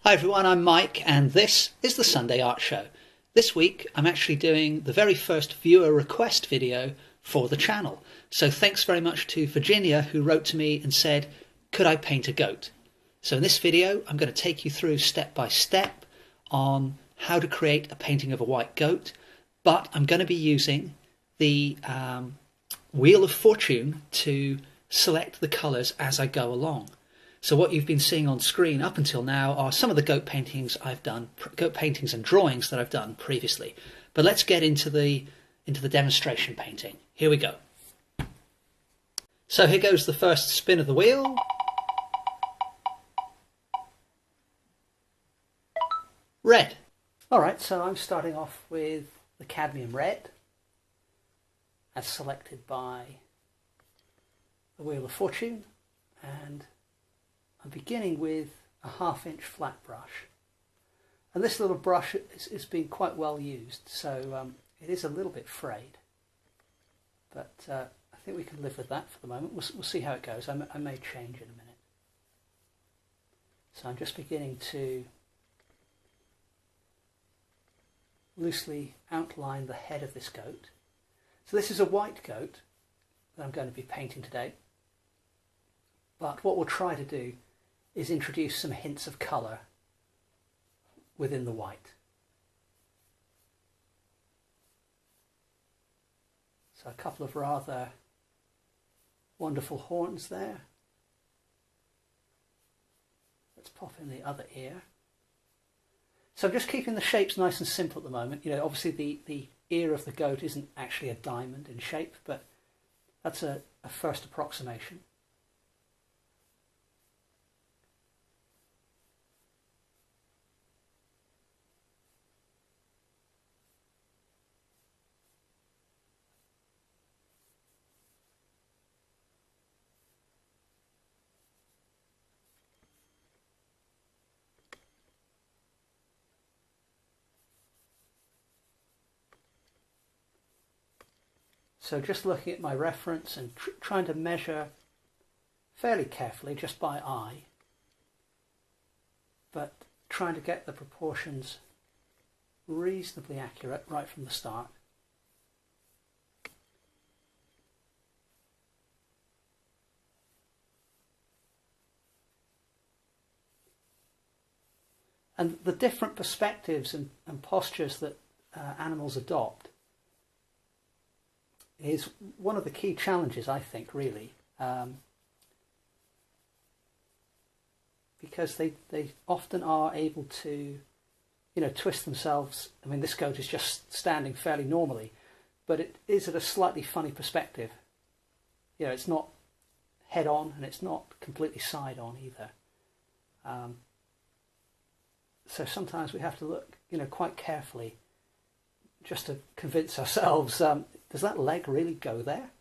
Hi everyone, I'm Mike and this is the Sunday Art Show. This week I'm actually doing the very first viewer request video for the channel. So thanks very much to Virginia, who wrote to me and said, could I paint a goat? So in this video I'm going to take you through step by step on how to create a painting of a white goat, but I'm going to be using the Wheel of Fortune to select the colours as I go along. So what you've been seeing on screen up until now are some of the goat paintings I've done, goat paintings and drawings that I've done previously. But let's get into the demonstration painting. Here we go. So here goes the first spin of the wheel. Red. Alright, so I'm starting off with the cadmium red, as selected by the Wheel of Fortune, and I'm beginning with a 1/2 inch flat brush, and this little brush is being quite well used, so it is a little bit frayed, but I think we can live with that for the moment. We'll see how it goes. I may change in a minute. So I'm just beginning to loosely outline the head of this goat. So this is a white goat that I'm going to be painting today, but what we'll try to do is introduce some hints of colour within the white. So a couple of rather wonderful horns there. Let's pop in the other ear. So I'm just keeping the shapes nice and simple at the moment. You know, obviously the ear of the goat isn't actually a diamond in shape, but that's a first approximation. So just looking at my reference and trying to measure fairly carefully just by eye, but trying to get the proportions reasonably accurate right from the start. And the different perspectives and postures that animals adopt is one of the key challenges, I think, really, because they often are able to, you know, twist themselves. I mean, this goat is just standing fairly normally, but it is at a slightly funny perspective. You know, it's not head on and it's not completely side on either. So sometimes we have to look, you know, quite carefully just to convince ourselves, does that leg really go there?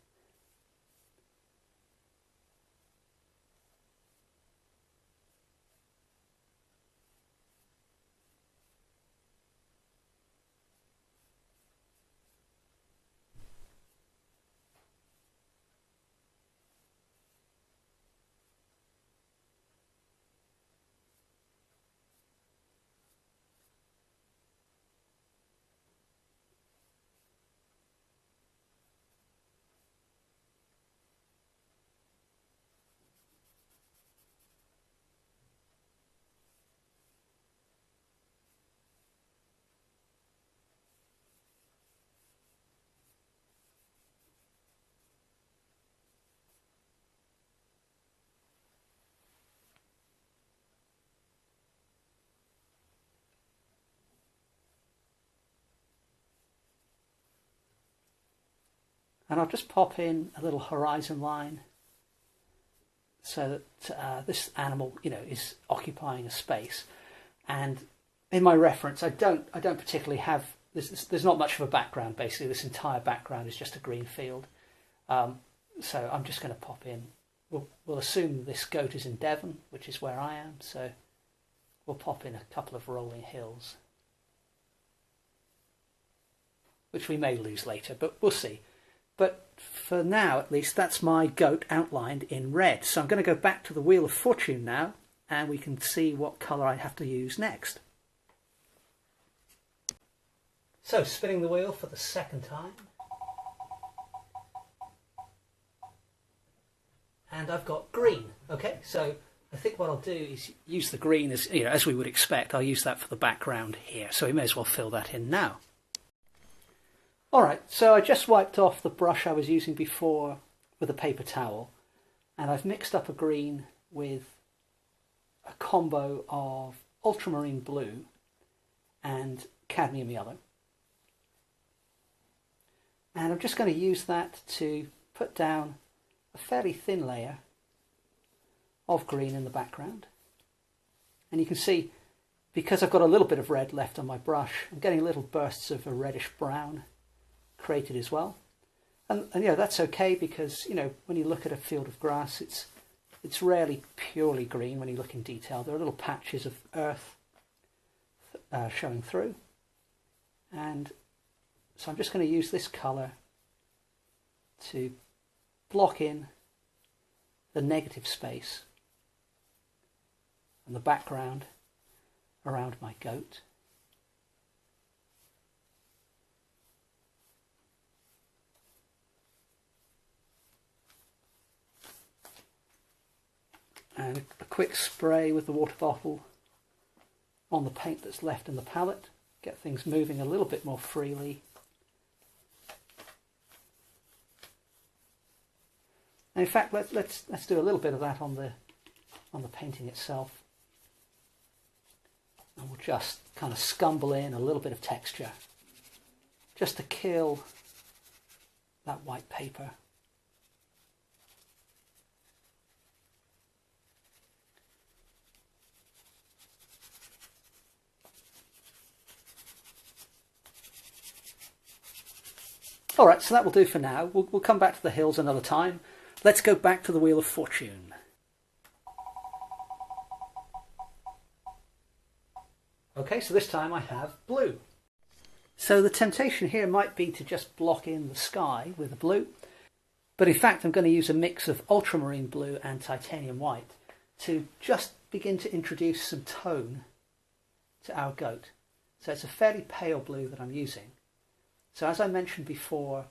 And I'll just pop in a little horizon line so that this animal, you know, is occupying a space. And in my reference, I don't particularly have this. There's not much of a background. Basically, this entire background is just a green field. So I'm just going to pop in. We'll assume this goat is in Devon, which is where I am. So we'll pop in a couple of rolling hills, which we may lose later, but we'll see. But for now, at least, that's my goat outlined in red. So I'm going to go back to the Wheel of Fortune now and we can see what colour I have to use next. So spinning the wheel for the second time. And I've got green. Okay, so I think what I'll do is use the green as, as we would expect. I'll use that for the background here, so we may as well fill that in now. Alright, so I just wiped off the brush I was using before with a paper towel, and I've mixed up a green with a combo of ultramarine blue and cadmium yellow. And I'm just going to use that to put down a fairly thin layer of green in the background. And you can see, because I've got a little bit of red left on my brush, I'm getting little bursts of a reddish brown created as well. And that's okay, because when you look at a field of grass, it's rarely purely green when you look in detail. There are little patches of earth showing through. And so I'm just going to use this colour to block in the negative space and the background around my goat. And a quick spray with the water bottle on the paint that's left in the palette. Get things moving a little bit more freely. And in fact, let's do a little bit of that on the painting itself. And we'll just kind of scumble in a little bit of texture, just to kill that white paper. Alright, so that will do for now. We'll come back to the hills another time. Let's go back to the Wheel of Fortune. Okay, so this time I have blue. So the temptation here might be to just block in the sky with the blue, but in fact I'm going to use a mix of ultramarine blue and titanium white to just begin to introduce some tone to our goat. So it's a fairly pale blue that I'm using. So as I mentioned before,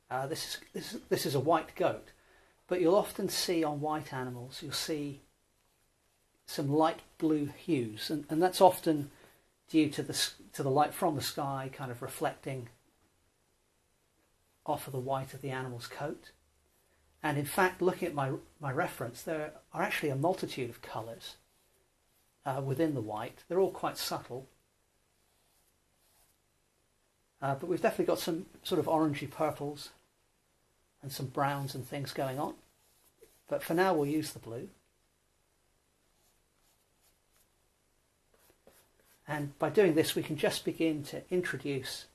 this is a white goat, but you'll often see on white animals, you'll see some light blue hues, and that's often due to the light from the sky kind of reflecting off of the white of the animal's coat. And in fact, looking at my reference, there are actually a multitude of colours within the white. They're all quite subtle. But we've definitely got some sort of orangey purples and some browns and things going on. But for now we'll use the blue. And by doing this we can just begin to introduce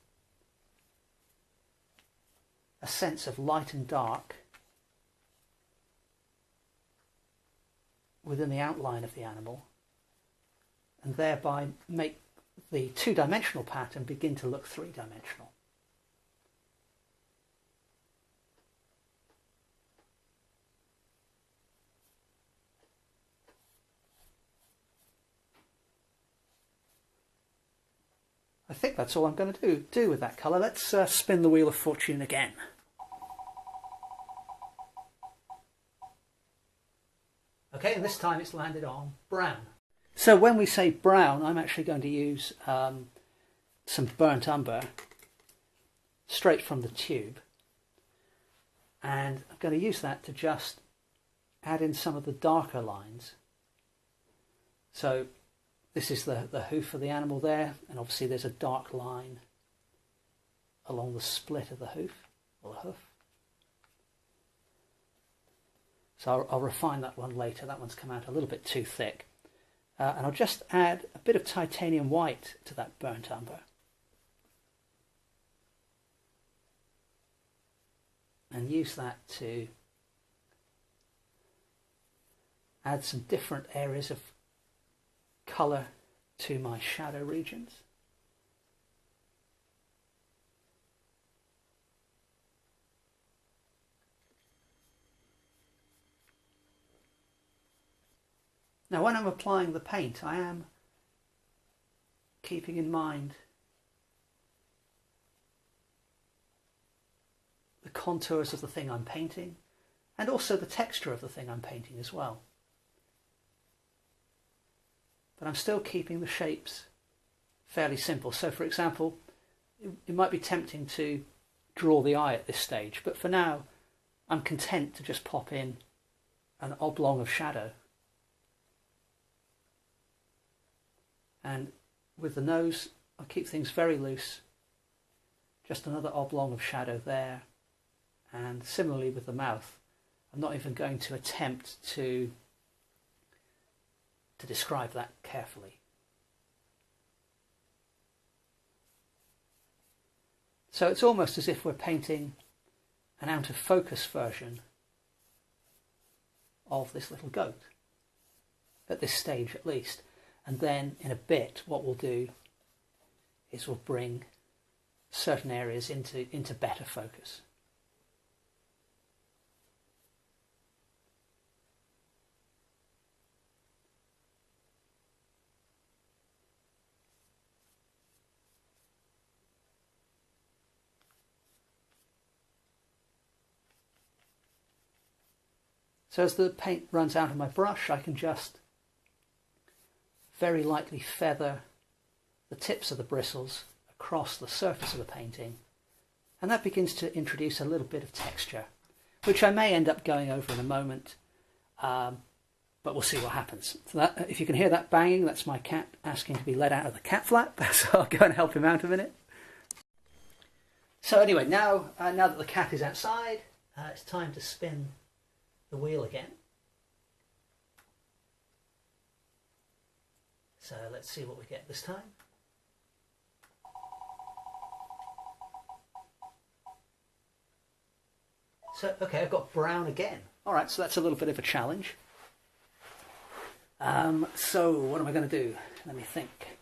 a sense of light and dark within the outline of the animal, and thereby make the two-dimensional pattern begin to look three-dimensional. I think that's all I'm going to do with that colour. Let's spin the Wheel of Fortune again. Okay, and this time it's landed on brown. So when we say brown, I'm actually going to use some burnt umber straight from the tube. And I'm going to use that to just add in some of the darker lines. So this is the hoof of the animal there, and obviously there's a dark line along the split of the hoof, or the hoof. So I'll refine that one later. That one's come out a little bit too thick. And I'll just add a bit of titanium white to that burnt umber. And use that to add some different areas of colour to my shadow regions. Now when I'm applying the paint, I am keeping in mind the contours of the thing I'm painting and also the texture of the thing I'm painting as well. But I'm still keeping the shapes fairly simple. So for example, it might be tempting to draw the eye at this stage, but for now I'm content to just pop in an oblong of shadow. And with the nose, I'll keep things very loose. Just another oblong of shadow there. And similarly with the mouth, I'm not even going to attempt to describe that carefully. So it's almost as if we're painting an out of focus version of this little goat, at this stage at least. And then in a bit what we'll do is we'll bring certain areas into better focus. So as the paint runs out of my brush, I can just very lightly feather the tips of the bristles across the surface of the painting, and that begins to introduce a little bit of texture, which I may end up going over in a moment, but we'll see what happens. So that, if you can hear that banging, that's my cat asking to be let out of the cat flap, so I'll go and help him out a minute. So anyway, now that the cat is outside, it's time to spin the wheel again. So let's see what we get this time. So, okay, I've got brown again. All right, so that's a little bit of a challenge. So what am I going to do? Let me think.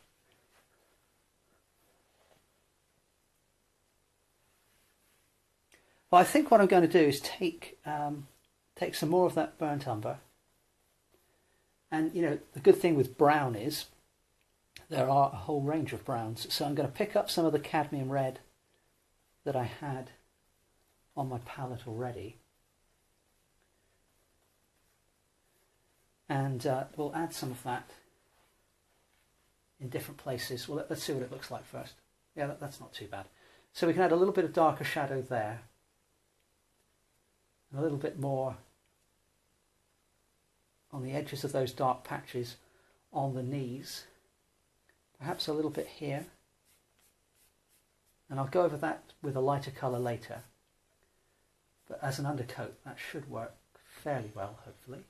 Well, I think what I'm going to do is take some more of that burnt umber. And, you know, the good thing with brown is there are a whole range of browns. So I'm going to pick up some of the cadmium red that I had on my palette already. And we'll add some of that in different places. Well, let's see what it looks like first. Yeah, that's not too bad. So we can add a little bit of darker shadow there. And a little bit more on the edges of those dark patches on the knees. Perhaps a little bit here. And I'll go over that with a lighter colour later. But as an undercoat, that should work fairly well, hopefully.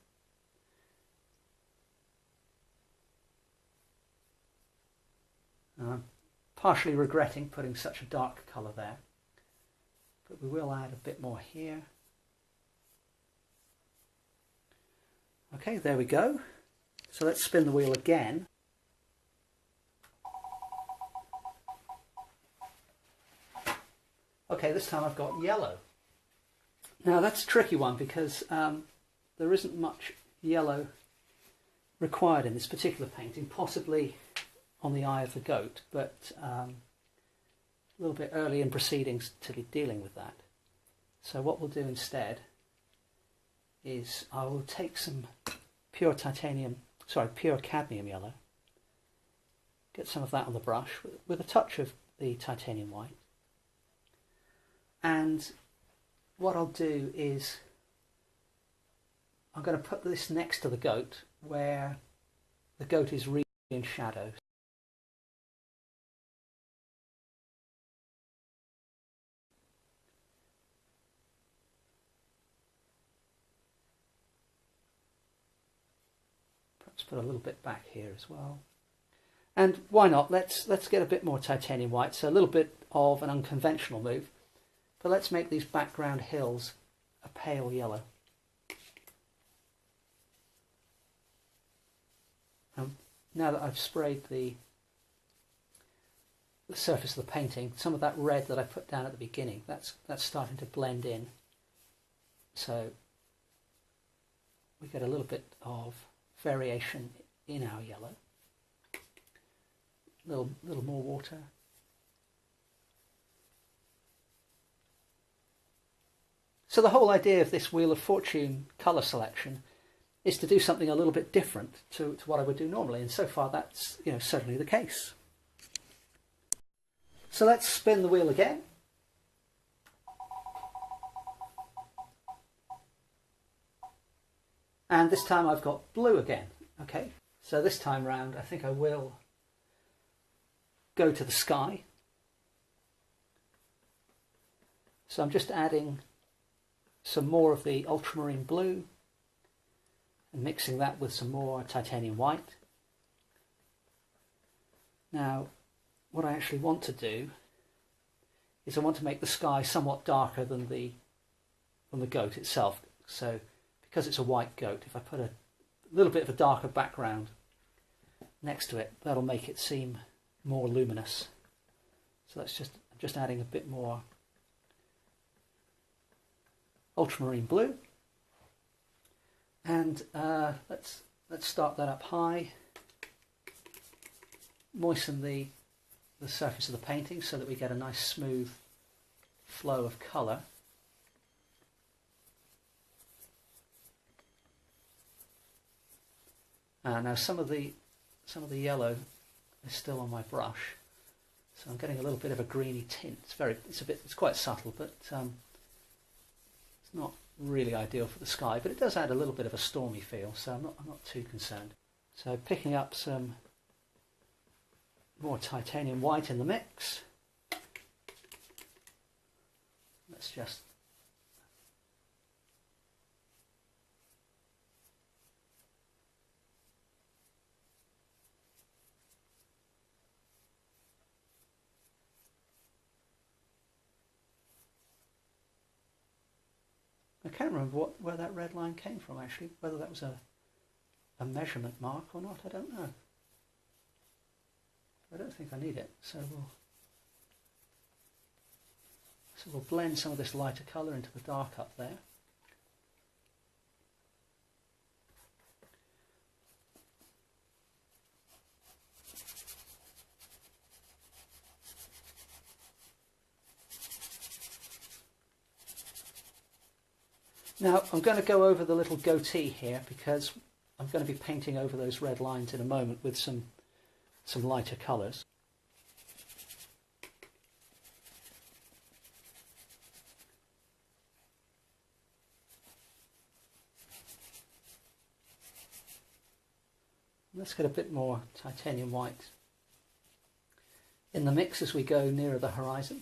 I'm partially regretting putting such a dark colour there, but we will add a bit more here. Okay, there we go. So let's spin the wheel again. Okay, this time I've got yellow. Now that's a tricky one because there isn't much yellow required in this particular painting, possibly on the eye of the goat, but a little bit early in proceedings to be dealing with that. So what we'll do instead is I will take some pure cadmium yellow, get some of that on the brush with a touch of the titanium white, and what I'll do is I'm going to put this next to the goat where the goat is really in shadow. Perhaps put a little bit back here as well. And why not? Let's get a bit more titanium white, so a little bit of an unconventional move. But let's make these background hills a pale yellow. And now that I've sprayed the surface of the painting, some of that red that I put down at the beginning, that's starting to blend in. So we get a little bit of variation in our yellow. Little more water. So the whole idea of this Wheel of Fortune colour selection is to do something a little bit different to what I would do normally, and so far that's certainly the case. So let's spin the wheel again. And this time I've got blue again. Okay, so this time round I think I will go to the sky. So I'm just adding some more of the ultramarine blue and mixing that with some more titanium white. Now, what I actually want to do is I want to make the sky somewhat darker than the goat itself. So because it's a white goat, if I put a little bit of a darker background next to it, that'll make it seem more luminous. So that's just adding a bit more ultramarine blue, and let's start that up high. Moisten the surface of the painting so that we get a nice smooth flow of colour. Now some of the yellow is still on my brush, so I'm getting a little bit of a greeny tint. It's quite subtle, but it's not really ideal for the sky, but it does add a little bit of a stormy feel, so I'm not too concerned. So picking up some more titanium white in the mix. Let's just I can't remember where that red line came from actually, whether that was a measurement mark or not, I don't know. I don't think I need it, so we'll blend some of this lighter colour into the dark up there. Now I'm going to go over the little goatee here because I'm going to be painting over those red lines in a moment with some lighter colours. Let's get a bit more titanium white in the mix as we go nearer the horizon.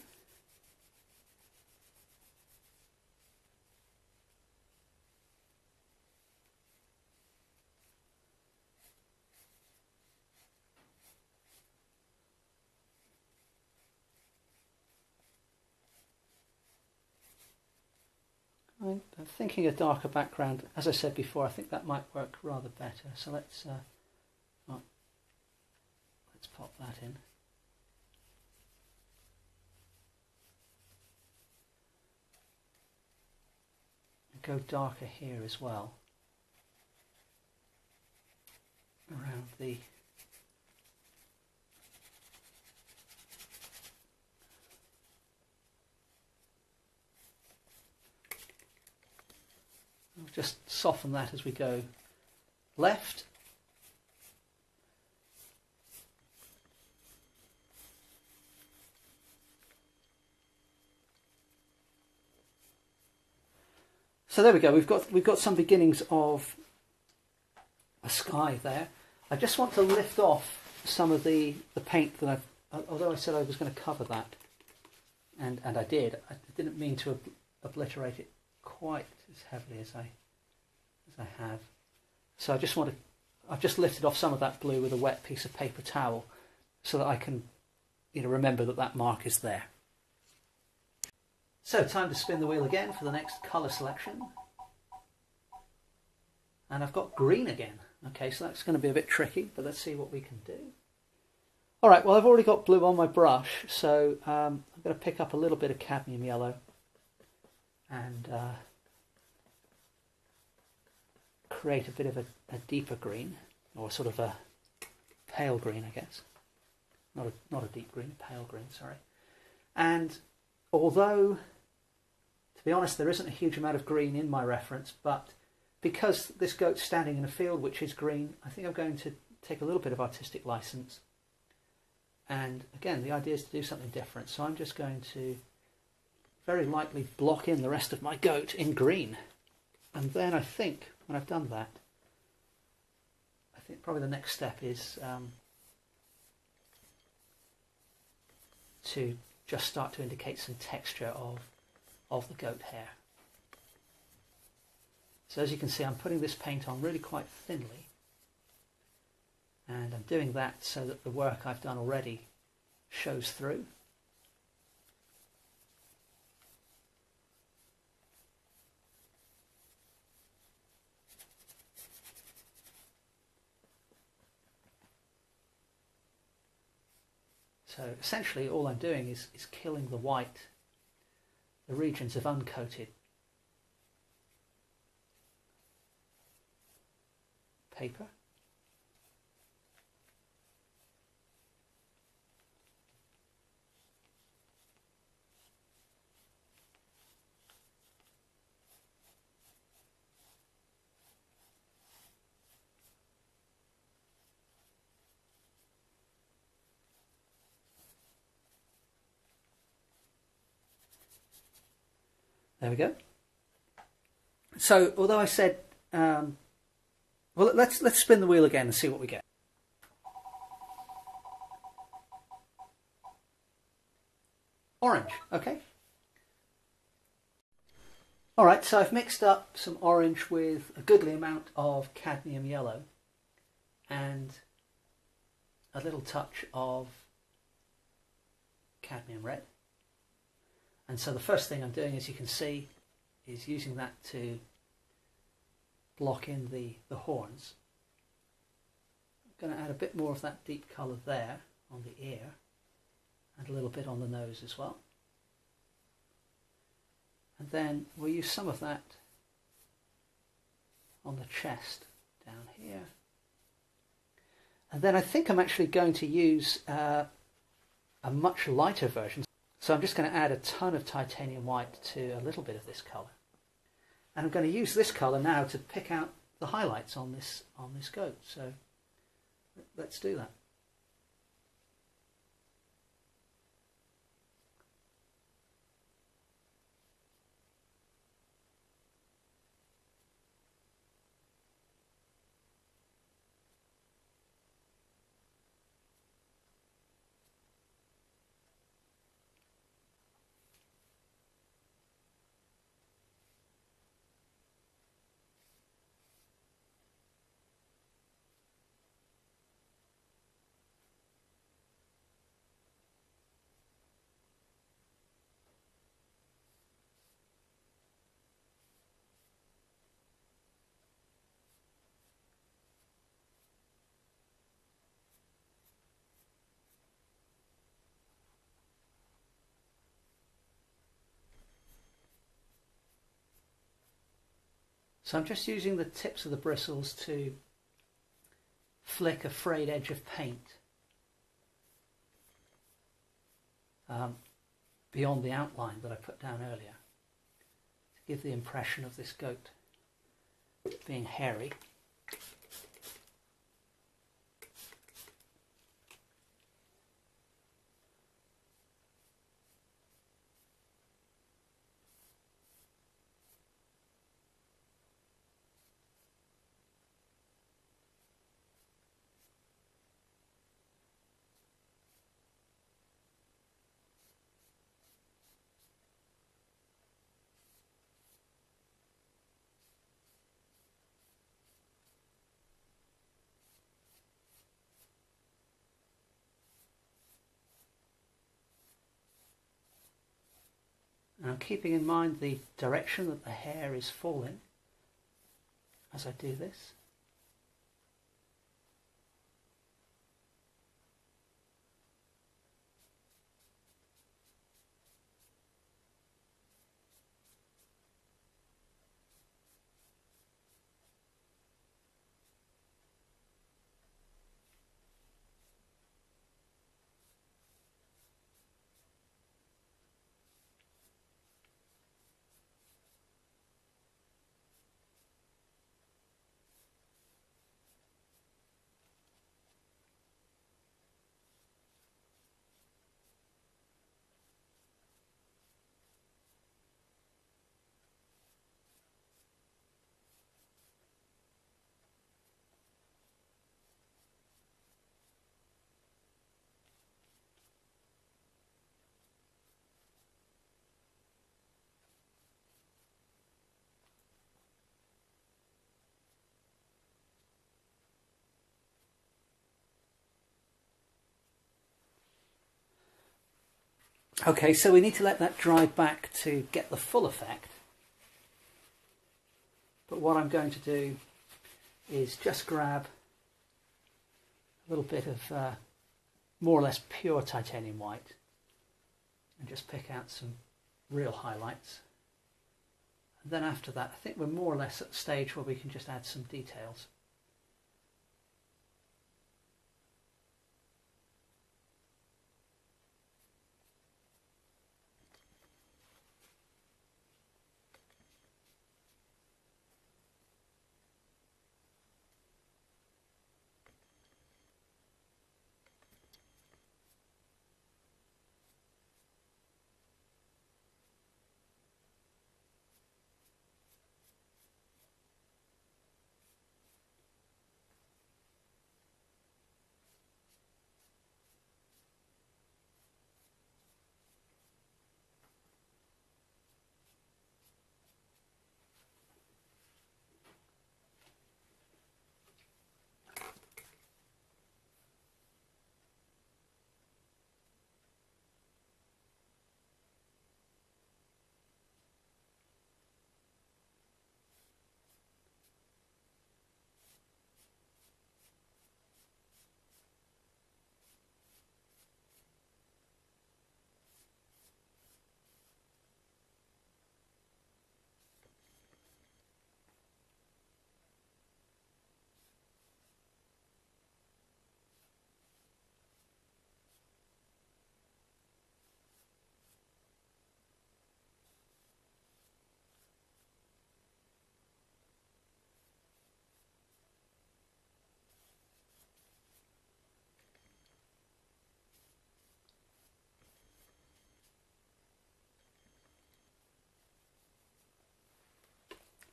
I'm thinking a darker background. As I said before, I think that might work rather better. So let's pop that in. And go darker here as well, around the just soften that as we go left. So there we go. We've got some beginnings of a sky there. I just want to lift off some of the paint that although I said I was going to cover that, and I did. I didn't mean to obliterate it quite as heavily as I have. So I've just lifted off some of that blue with a wet piece of paper towel so that I can remember that mark is there. So time to spin the wheel again for the next colour selection. And I've got green again. Okay, so that's going to be a bit tricky, but let's see what we can do. Alright, well I've already got blue on my brush, so I'm going to pick up a little bit of cadmium yellow and create a bit of a deeper green, or sort of a pale green, I guess. Not a deep green, pale green, sorry. And although, to be honest, there isn't a huge amount of green in my reference, but because this goat's standing in a field which is green, I think I'm going to take a little bit of artistic license. And again, the idea is to do something different. So I'm just going to very lightly block in the rest of my goat in green. And then I think, when I've done that, I think probably the next step is to just start to indicate some texture of the goat hair. So as you can see, I'm putting this paint on really quite thinly. And I'm doing that so that the work I've done already shows through. So essentially all I'm doing is killing the white, the regions of uncoated paper. There we go. So, although I said, well, let's spin the wheel again and see what we get. Orange, okay. All right, so I've mixed up some orange with a goodly amount of cadmium yellow and a little touch of cadmium red. And so the first thing I'm doing, as you can see, is using that to block in the horns. I'm going to add a bit more of that deep colour there on the ear and a little bit on the nose as well. And then we'll use some of that on the chest down here. And then I think I'm actually going to use a much lighter version. So I'm just going to add a ton of titanium white to a little bit of this colour. And I'm going to use this colour now to pick out the highlights on this goat. So let's do that. So I'm just using the tips of the bristles to flick a frayed edge of paint beyond the outline that I put down earlier to give the impression of this goat being hairy. And I'm keeping in mind the direction that the hair is falling as I do this. Okay, so we need to let that dry back to get the full effect. But what I'm going to do is just grab a little bit of more or less pure titanium white and just pick out some real highlights. And then after that, I think we're more or less at the stage where we can just add some details.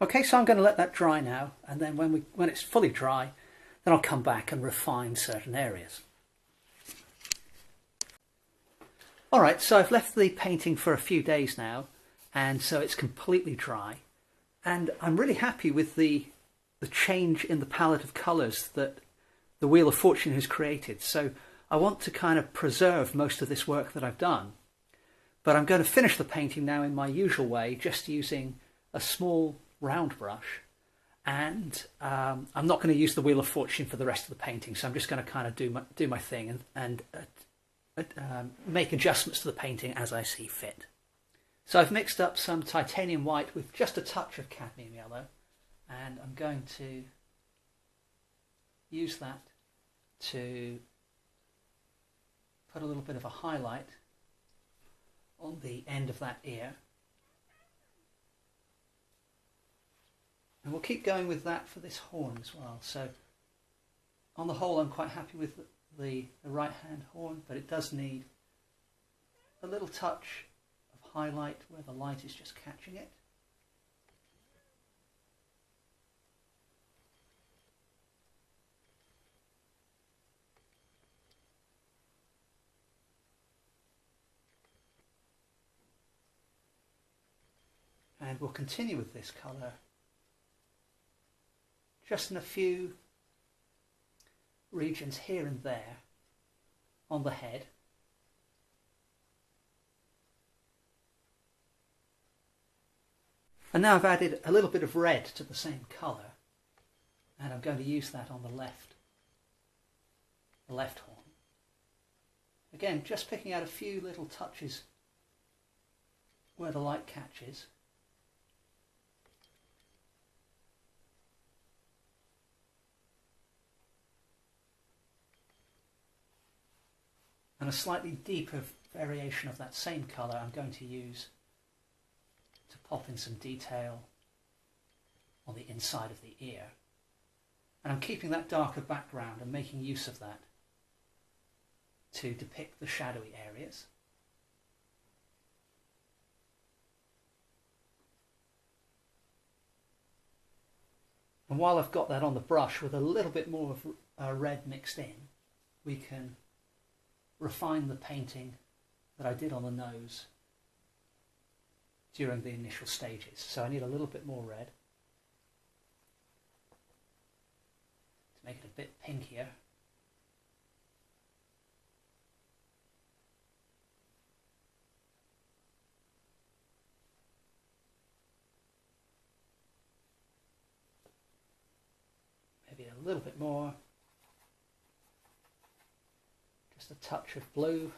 Okay, so I'm going to let that dry now, and then when it's fully dry, then I'll come back and refine certain areas. Alright, so I've left the painting for a few days now, and so it's completely dry, and I'm really happy with the change in the palette of colours that the Wheel of Fortune has created. So I want to kind of preserve most of this work that I've done, but I'm going to finish the painting now in my usual way, just using a small round brush, and I'm not going to use the Wheel of Fortune for the rest of the painting, so I'm just going to kind of do my thing and make adjustments to the painting as I see fit. So I've mixed up some titanium white with just a touch of cadmium yellow, and I'm going to use that to put a little bit of a highlight on the end of that ear. And we'll keep going with that for this horn as well. So on the whole, I'm quite happy with the right hand horn, but it does need a little touch of highlight where the light is just catching it. And we'll continue with this colour just in a few regions here and there on the head. And now I've added a little bit of red to the same colour, and I'm going to use that on the left horn. Again, just picking out a few little touches where the light catches. And a slightly deeper variation of that same colour I'm going to use to pop in some detail on the inside of the ear. And I'm keeping that darker background and making use of that to depict the shadowy areas. And while I've got that on the brush with a little bit more of red mixed in, we can refine the painting that I did on the nose during the initial stages. So I need a little bit more red to make it a bit pinkier. a little bit more. Just a touch of blue.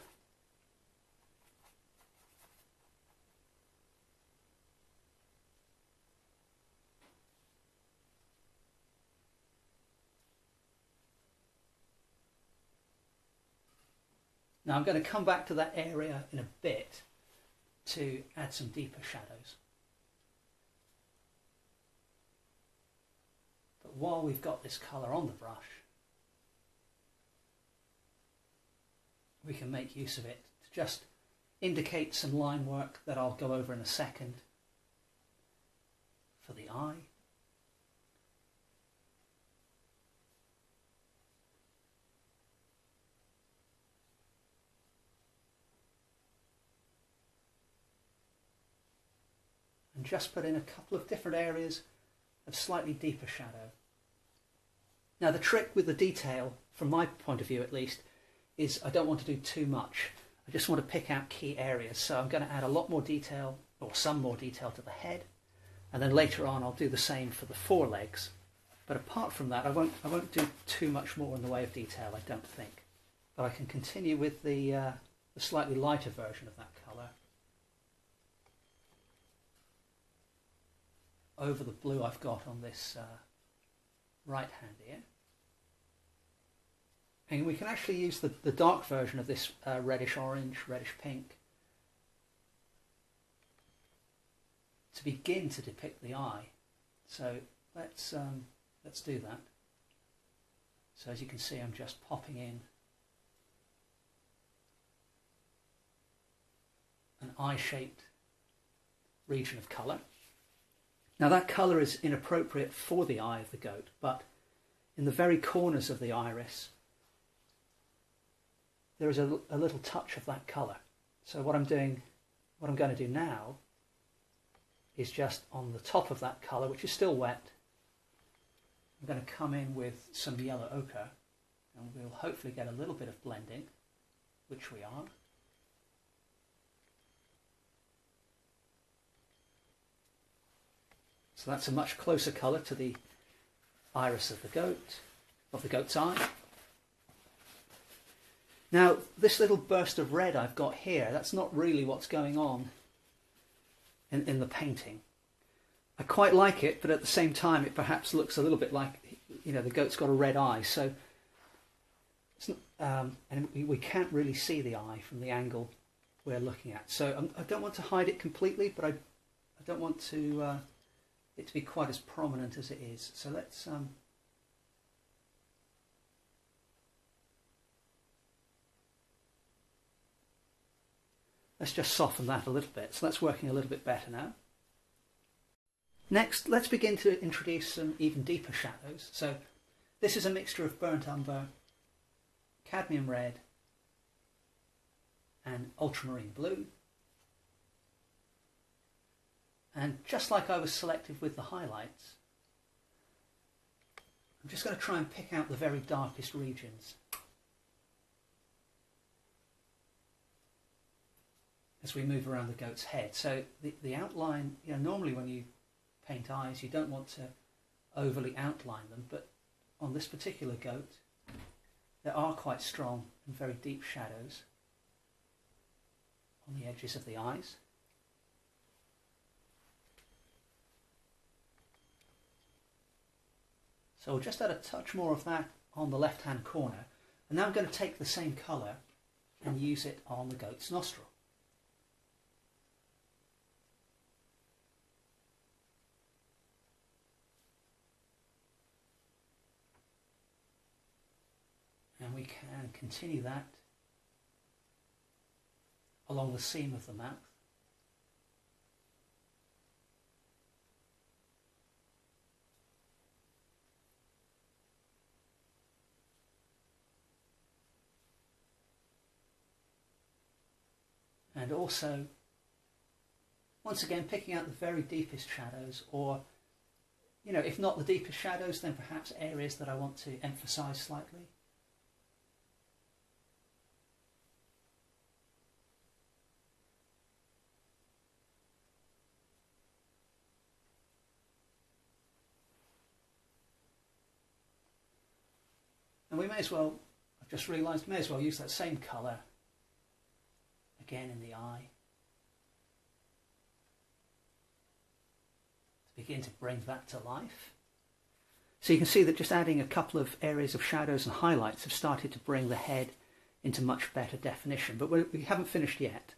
Now I'm going to come back to that area in a bit to add some deeper shadows. But while we've got this colour on the brush, we can make use of it to just indicate some line work that I'll go over in a second for the eye. And just put in a couple of different areas of slightly deeper shadow. Now the trick with the detail, from my point of view at least, is I don't want to do too much. I just want to pick out key areas. So I'm going to add a lot more detail, or some more detail, to the head, and then later on I'll do the same for the forelegs. But apart from that, I won't do too much more in the way of detail, I don't think. But I can continue with the slightly lighter version of that colour over the blue I've got on this right hand here. And we can actually use the dark version of this reddish orange, reddish pink to begin to depict the eye. So let's do that. So as you can see, I'm just popping in an eye-shaped region of colour. Now that colour is inappropriate for the eye of the goat, but in the very corners of the iris there is a little touch of that colour. So what I'm going to do now is just on the top of that colour, which is still wet, I'm going to come in with some yellow ochre, and we'll hopefully get a little bit of blending, which we are. So that's a much closer colour to the iris of the goat's eye. Now, this little burst of red I've got here, that's not really what's going on in the painting. I quite like it, but at the same time it perhaps looks a little bit like, you know, the goat's got a red eye, so it's not, and we can't really see the eye from the angle we're looking at. So I don't want to hide it completely, but I don't want to it to be quite as prominent as it is. So let's just soften that a little bit. So that's working a little bit better now. Next, let's begin to introduce some even deeper shadows. So this is a mixture of burnt umber, cadmium red, and ultramarine blue. And just like I was selective with the highlights, I'm just going to try and pick out the very darkest regions as we move around the goat's head. So the outline, you know, normally when you paint eyes, you don't want to overly outline them, but on this particular goat, there are quite strong and very deep shadows on the edges of the eyes. So we'll just add a touch more of that on the left-hand corner. And now I'm going to take the same colour and use it on the goat's nostril. And we can continue that along the seam of the mouth. And also, once again, picking out the very deepest shadows, or, you know, if not the deepest shadows, then perhaps areas that I want to emphasize slightly. And we may as well, I've just realised, may as well use that same colour again in the eye to begin to bring that to life. So you can see that just adding a couple of areas of shadows and highlights have started to bring the head into much better definition, but we haven't finished yet.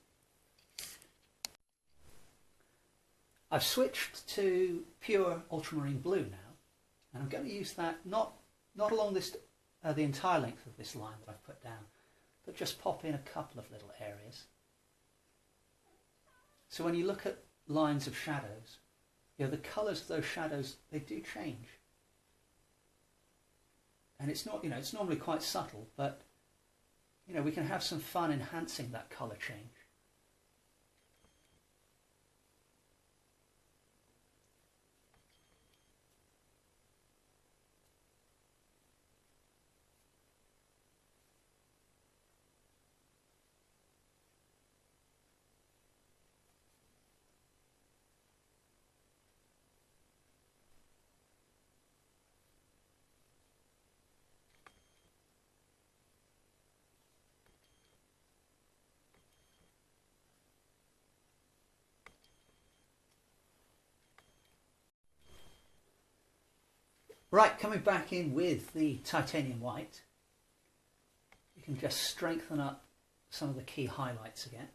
I've switched to pure ultramarine blue now, and I'm going to use that not along this the entire length of this line that I've put down, but just pop in a couple of little areas. So when you look at lines of shadows, you know, the colours of those shadows, they do change. And it's not, you know, it's normally quite subtle, but you know, we can have some fun enhancing that colour change. Right, coming back in with the titanium white, you can just strengthen up some of the key highlights again.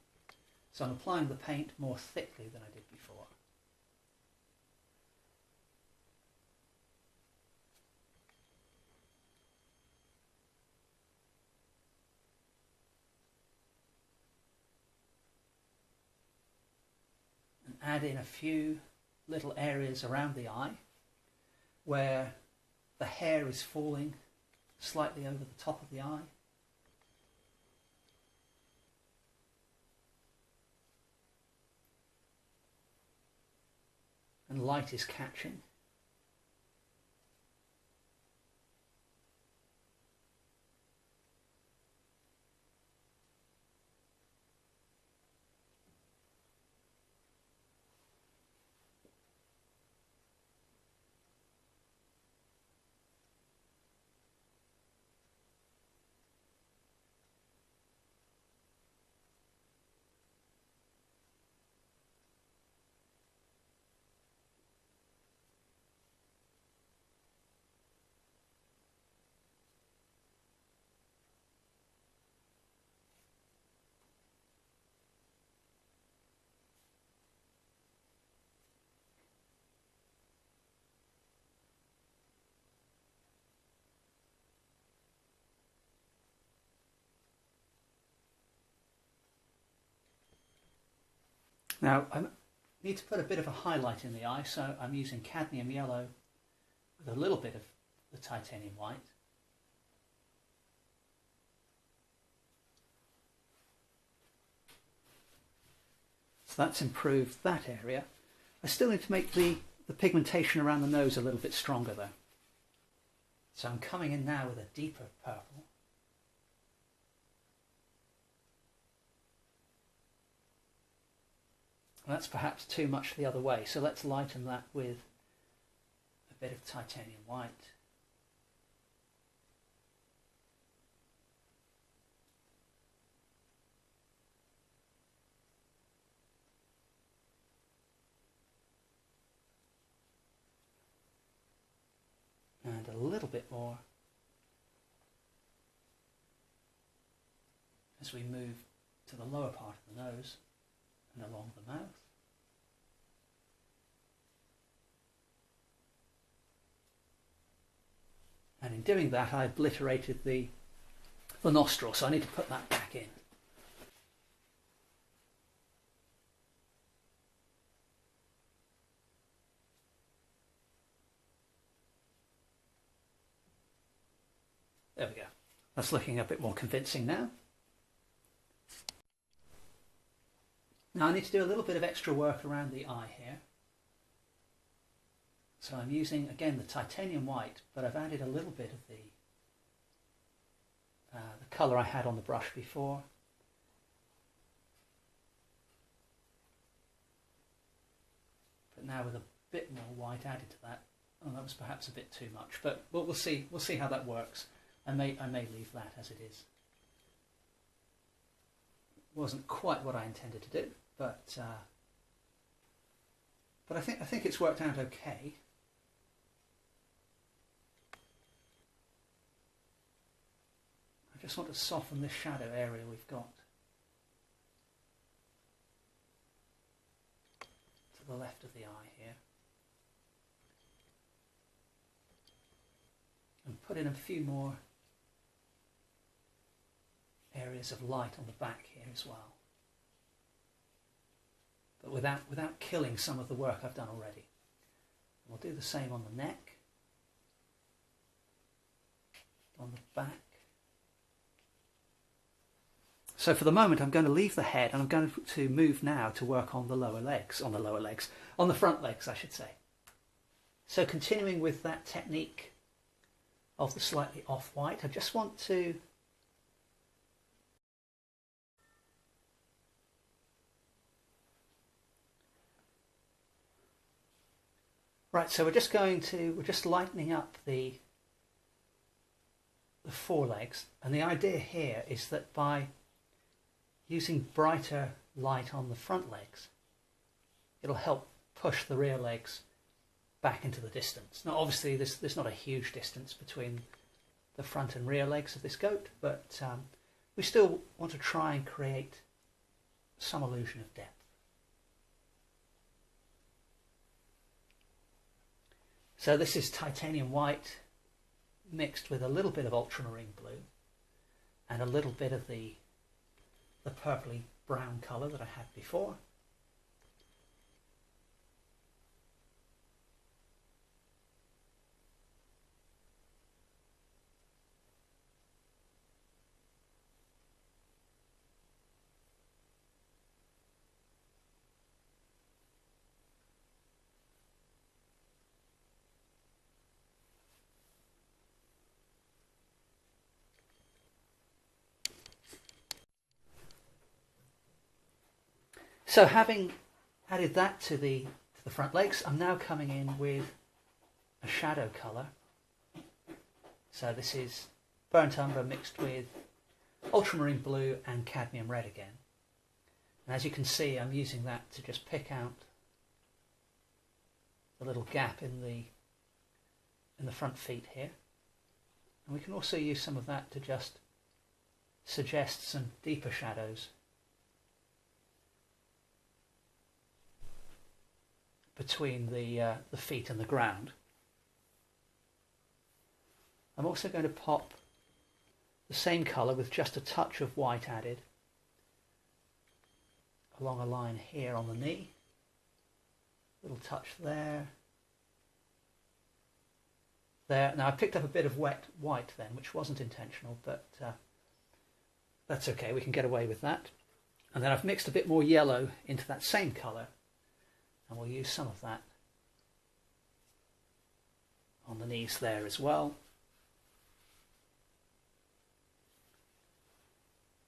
So I'm applying the paint more thickly than I did before. And add in a few little areas around the eye where the hair is falling slightly over the top of the eye. And light is catching. Now I need to put a bit of a highlight in the eye, so I'm using cadmium yellow with a little bit of the titanium white. So that's improved that area. I still need to make the pigmentation around the nose a little bit stronger though. So I'm coming in now with a deeper purple. That's perhaps too much the other way, so let's lighten that with a bit of titanium white. And a little bit more as we move to the lower part of the nose and along the mouth. And in doing that, I obliterated the nostril, so I need to put that back in. There we go. That's looking a bit more convincing now. Now I need to do a little bit of extra work around the eye here. So I'm using, again, the titanium white, but I've added a little bit of the colour I had on the brush before. But now with a bit more white added to that. Oh, that was perhaps a bit too much, but we'll see how that works. I may leave that as it is. It wasn't quite what I intended to do, but I think it's worked out okay. I just want to soften this shadow area we've got to the left of the eye here, and put in a few more areas of light on the back here as well, but without killing some of the work I've done already. We'll do the same on the neck, on the back. So for the moment I'm going to leave the head, and I'm going to move now to work on the on the front legs I should say. So continuing with that technique of the slightly off-white, I just want to so we're just lightening up the forelegs, and the idea here is that by using brighter light on the front legs, it'll help push the rear legs back into the distance. Now obviously there's not a huge distance between the front and rear legs of this goat, but we still want to try and create some illusion of depth. So this is titanium white mixed with a little bit of ultramarine blue and a little bit of the purpley brown colour that I had before. So having added that to the front legs, I'm now coming in with a shadow colour. So this is burnt umber mixed with ultramarine blue and cadmium red again. And as you can see, I'm using that to just pick out the little gap in the front feet here. And we can also use some of that to just suggest some deeper shadows between the feet and the ground. I'm also going to pop the same colour with just a touch of white added along a line here on the knee. Little touch there. There. Now I picked up a bit of wet white then, which wasn't intentional, but that's okay, we can get away with that. And then I've mixed a bit more yellow into that same colour, and we'll use some of that on the knees there as well.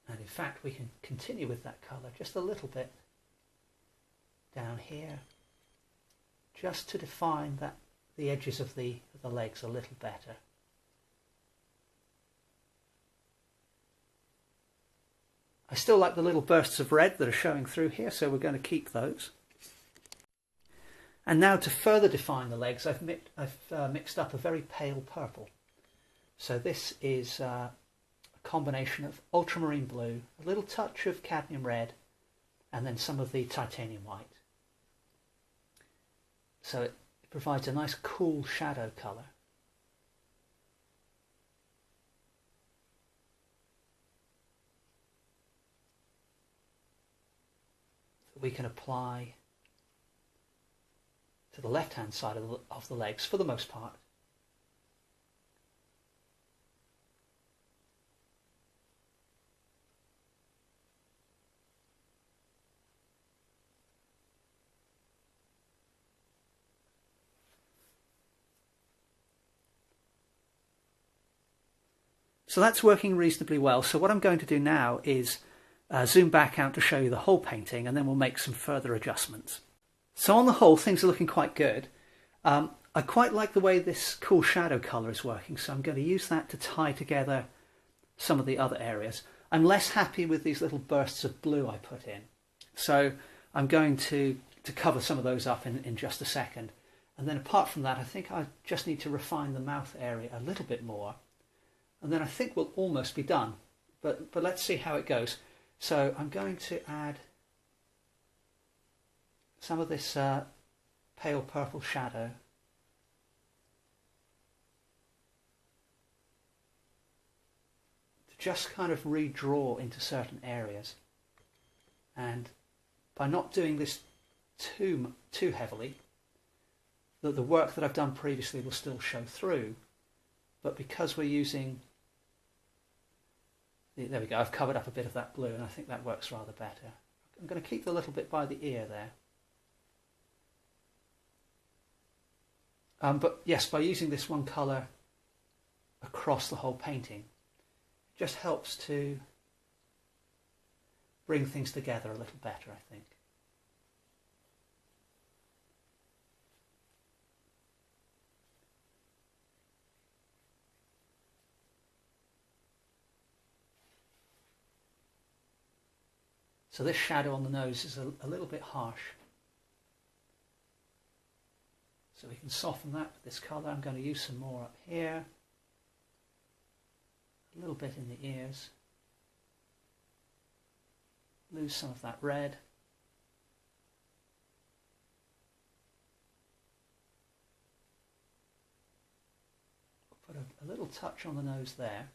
And in fact we can continue with that colour just a little bit down here, just to define the edges of the legs a little better. I still like the little bursts of red that are showing through here, so we're going to keep those. And now to further define the legs, I've mixed up a very pale purple. So this is a combination of ultramarine blue, a little touch of cadmium red, and then some of the titanium white. So it provides a nice cool shadow colour. That we can apply to the left-hand side of the legs for the most part. So that's working reasonably well. So what I'm going to do now is zoom back out to show you the whole painting, and then we'll make some further adjustments. So on the whole, things are looking quite good. I I quite like the way this cool shadow colour is working, so I'm going to use that to tie together some of the other areas. I'm less happy with these little bursts of blue I put in, so I'm going to cover some of those up in just a second. And then apart from that, I think I just need to refine the mouth area a little bit more, and then I think we'll almost be done. But let's see how it goes. So I'm going to add some of this pale purple shadow to just kind of redraw into certain areas. And by not doing this too heavily, that the work that I've done previously will still show through. But because we're using, there we go, I've covered up a bit of that blue, and I think that works rather better. I'm going to keep the little bit by the ear there. But yes, by using this one colour across the whole painting, it just helps to bring things together a little better, I think. So this shadow on the nose is a little bit harsh. So we can soften that with this colour. I'm going to use some more up here, a little bit in the ears, lose some of that red. Put a little touch on the nose there,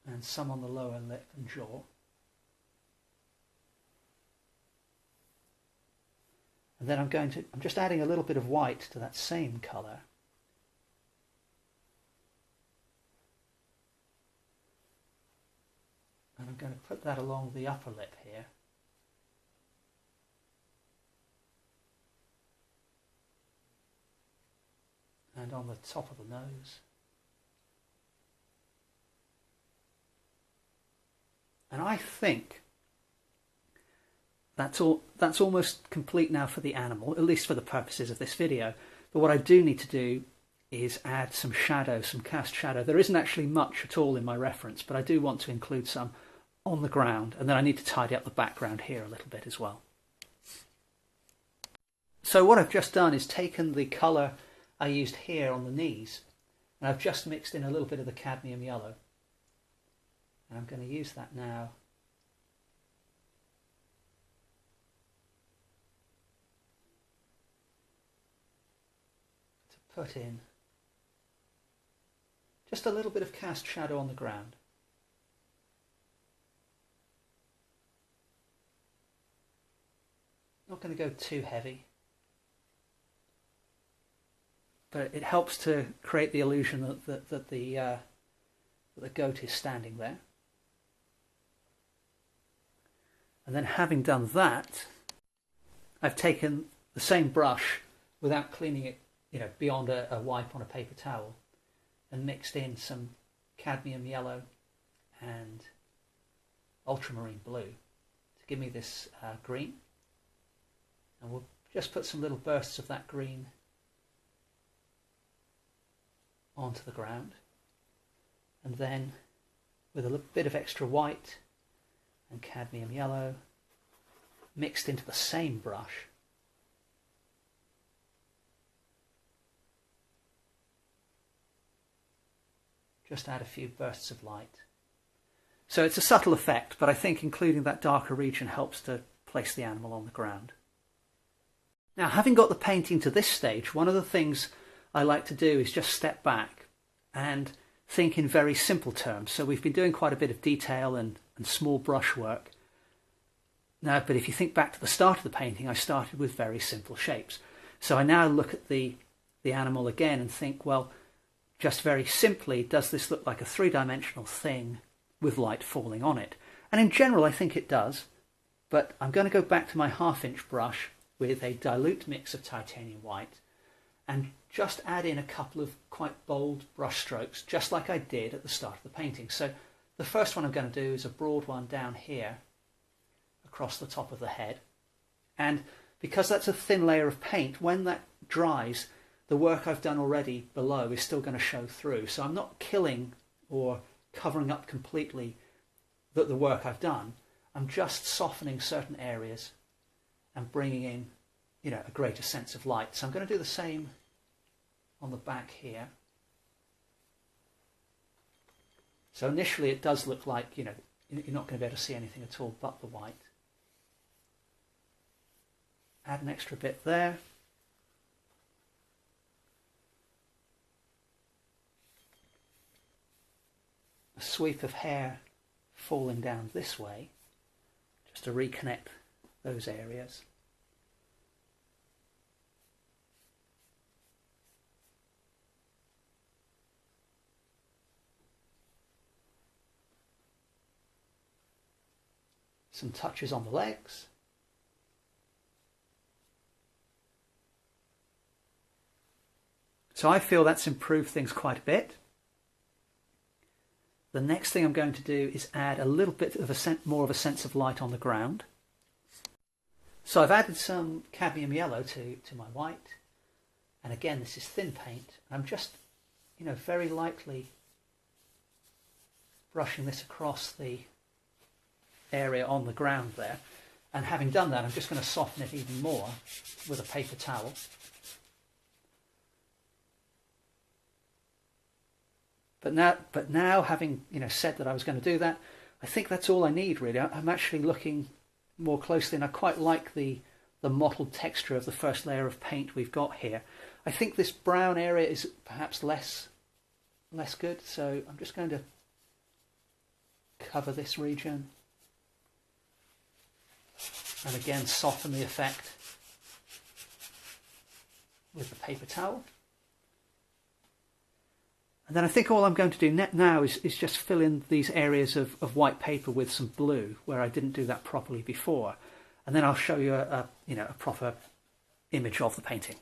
and some on the lower lip and jaw. And then I'm just adding a little bit of white to that same colour. And I'm going to put that along the upper lip here. And on the top of the nose. And I think that's almost complete now for the animal, at least for the purposes of this video. But what I do need to do is add some shadow, some cast shadow. There isn't actually much at all in my reference, but I do want to include some on the ground, and then I need to tidy up the background here a little bit as well. So what I've just done is taken the colour I used here on the knees, and I've just mixed in a little bit of the cadmium yellow. And I'm going to use that now put in just a little bit of cast shadow on the ground. Not going to go too heavy, but it helps to create the illusion that the goat is standing there. And then having done that, I've taken the same brush without cleaning it, beyond a wipe on a paper towel, and mixed in some cadmium yellow and ultramarine blue to give me this green. And we'll just put some little bursts of that green onto the ground, and then with a bit of extra white and cadmium yellow mixed into the same brush, just add a few bursts of light. So it's a subtle effect, but I think including that darker region helps to place the animal on the ground. Now, having got the painting to this stage, one of the things I like to do is just step back and think in very simple terms. So we've been doing quite a bit of detail and small brush work. Now, but if you think back to the start of the painting, I started with very simple shapes. So I now look at the animal again and think, well, just very simply, does this look like a three-dimensional thing with light falling on it? And in general, I think it does. But I'm going to go back to my half-inch brush with a dilute mix of titanium white and just add in a couple of quite bold brush strokes, just like I did at the start of the painting. So the first one I'm going to do is a broad one down here across the top of the head. And because that's a thin layer of paint, when that dries, the work I've done already below is still going to show through. So I'm not killing or covering up completely the work I've done. I'm just softening certain areas and bringing in, you know, a greater sense of light. So I'm going to do the same on the back here. So initially it does look like, you know, you're not going to be able to see anything at all but the white. Add an extra bit there. A sweep of hair falling down this way, just to reconnect those areas. Some touches on the legs. So I feel that's improved things quite a bit. The next thing I'm going to do is add a little bit of more of a sense of light on the ground. So I've added some cadmium yellow to my white. And again, this is thin paint. I'm just, you know, very lightly brushing this across the area on the ground there. And having done that, I'm just going to soften it even more with a paper towel. But now, having, you know, said that I was going to do that, I think that's all I need really. I'm actually looking more closely, and I quite like the mottled texture of the first layer of paint we've got here. I think this brown area is perhaps less good, so I'm just going to cover this region and again soften the effect with the paper towel. And then I think all I'm going to do now is just fill in these areas of white paper with some blue where I didn't do that properly before. And then I'll show you a proper image of the painting.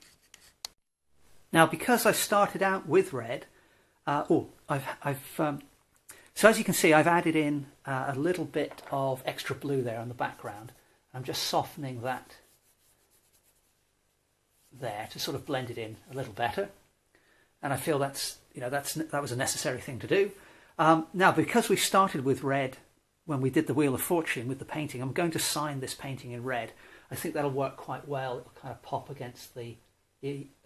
Now, because I started out with red, so as you can see, I've added in a little bit of extra blue there on the background. I'm just softening that there to sort of blend it in a little better. And I feel that was a necessary thing to do. Now, because we started with red when we did the Wheel of Fortune with the painting, I'm going to sign this painting in red. I think that'll work quite well. It'll kind of pop against the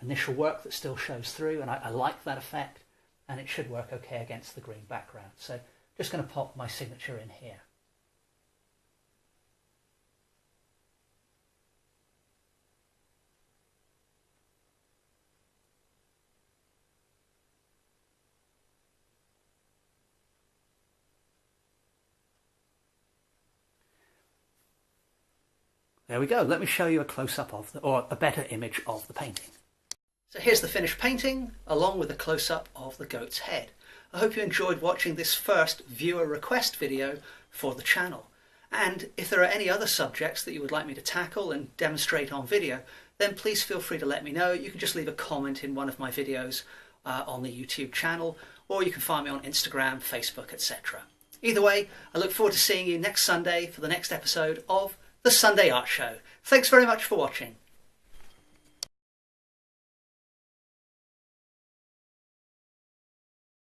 initial work that still shows through, and I like that effect, and it should work okay against the green background. So just going to pop my signature in here. There we go. Let me show you a close-up of or a better image of the painting. So here's the finished painting, along with a close-up of the goat's head. I hope you enjoyed watching this first viewer request video for the channel. And if there are any other subjects that you would like me to tackle and demonstrate on video, then please feel free to let me know. You can just leave a comment in one of my videos on the YouTube channel, or you can find me on Instagram, Facebook, etc. Either way, I look forward to seeing you next Sunday for the next episode of The Sunday Art Show. Thanks very much for watching.